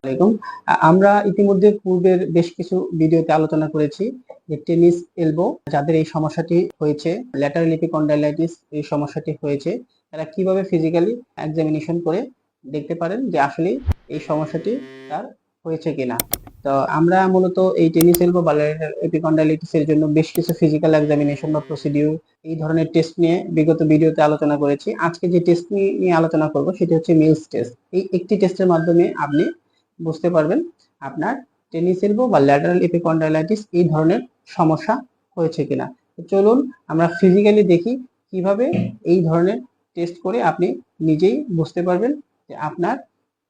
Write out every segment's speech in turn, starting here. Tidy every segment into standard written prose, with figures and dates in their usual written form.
আলাইকুম। আমরা ইতিমধ্যে পূর্বের বেশ কিছু ভিডিওতে আলোচনা করেছি যে টেনিস এলবো যাদের এই সমস্যাটি হয়েছে, ল্যাটারাল এপিকন্ডাইলাইটিস এই সমস্যাটি হয়েছে, তারা কিভাবে ফিজিক্যালি এক্সামিনেশন করে দেখতে পারেন যে আসলে এই সমস্যাটি তার হয়েছে কিনা। তো আমরা মূলত এই টেনিস এলবো বা ল্যাটারাল এপিকন্ডাইলাইটিস এর জন্য বেশ কিছু ফিজিক্যাল এক্সামিনেশন বা প্রসিডিউর এই ধরনের টেস্ট নিয়ে বিগত ভিডিওতে আলোচনা করেছি। আজকে যে টেস্ট নিয়ে আলোচনা করব সেটি হচ্ছে মিলস টেস্ট। এই একটি টেস্টের মাধ্যমে আপনি বুঝতে পারবেন আপনার টেনিস এলবো বা ল্যাটারাল এপিকন্ডাইলাইটিস এই ধরনের সমস্যা হয়েছে কিনা। চলুন আমরা ফিজিক্যালি দেখি কিভাবে এই ধরনের টেস্ট করে আপনি নিজেই বুঝতে পারবেন যে আপনার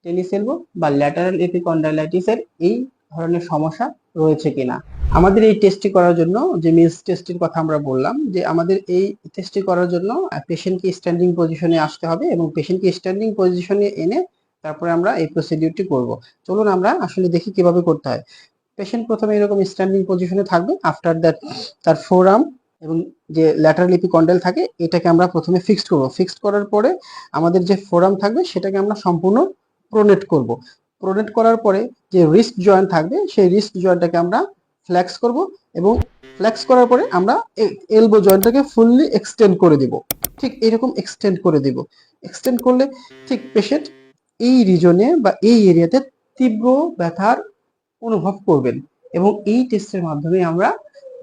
টেনিস এলবো বা ল্যাটারাল এপিকন্ডাইলাইটিস এর এই ধরনের সমস্যা রয়েছে কিনা। আমাদের এই টেস্টটি করার জন্য যে মিলস টেস্টের কথা আমরা বললাম, যে আমাদের এই টেস্টটি করার জন্য পেশেন্টকে স্ট্যান্ডিং পজিশনে আসতে হবে এবং পেশেন্টকে স্ট্যান্ডিং পজিশনে এনে তারপরে আমরা এই প্রসিডিউরটি করব। চলুন আমরা আসলে দেখি কিভাবে করতে হয়। পেশেন্ট প্রথমে এরকম স্ট্যান্ডিং পজিশনে থাকবে। আফটার দ্যাট তার ফোরআর্ম এবং যে ল্যাটারাল এপিকন্ডাইল থাকে এটাকে আমরা প্রথমে ফিক্সড করব। ফিক্সড করার পরে আমাদের যে ফোরআর্ম থাকবে সেটাকে আমরা সম্পূর্ণ প্রোনেট করব। প্রোনেট করার পরে যে রিস্ট জয়েন্ট থাকবে সেই রিস্ট জয়েন্টটাকে আমরা ফ্লেক্স করব এবং ফ্লেক্স করার পরে আমরা এলবো জয়েন্টটাকে ফুললি এক্সটেন্ড করে দিব। ঠিক এরকম এক্সটেন্ড করে দিব। এক্সটেন্ড করলে ঠিক পেশেন্ট এই রিজনে বা এই এরিয়াতে তীব্র ব্যথার অনুভব করবেন এবং এই টেস্টের মাধ্যমে আমরা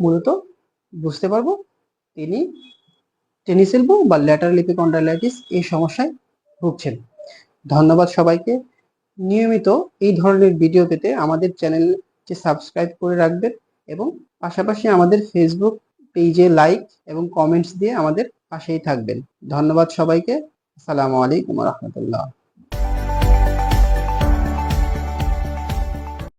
মূলত বুঝতে পারবো তিনি টেনিস এলবো বা ল্যাটারাল এপিকন্ডাইলাইটিস এই সমস্যায় ভুগছেন। ধন্যবাদ সবাইকে। নিয়মিত এই ধরনের ভিডিও পেতে আমাদের চ্যানেলটি সাবস্ক্রাইব করে রাখবেন এবং পাশাপাশি আমাদের ফেসবুক পেজে লাইক এবং কমেন্টস দিয়ে আমাদের পাশেই থাকবেন। ধন্যবাদ সবাইকে। আসসালামু আলাইকুম ওয়া রাহমাতুল্লাহ।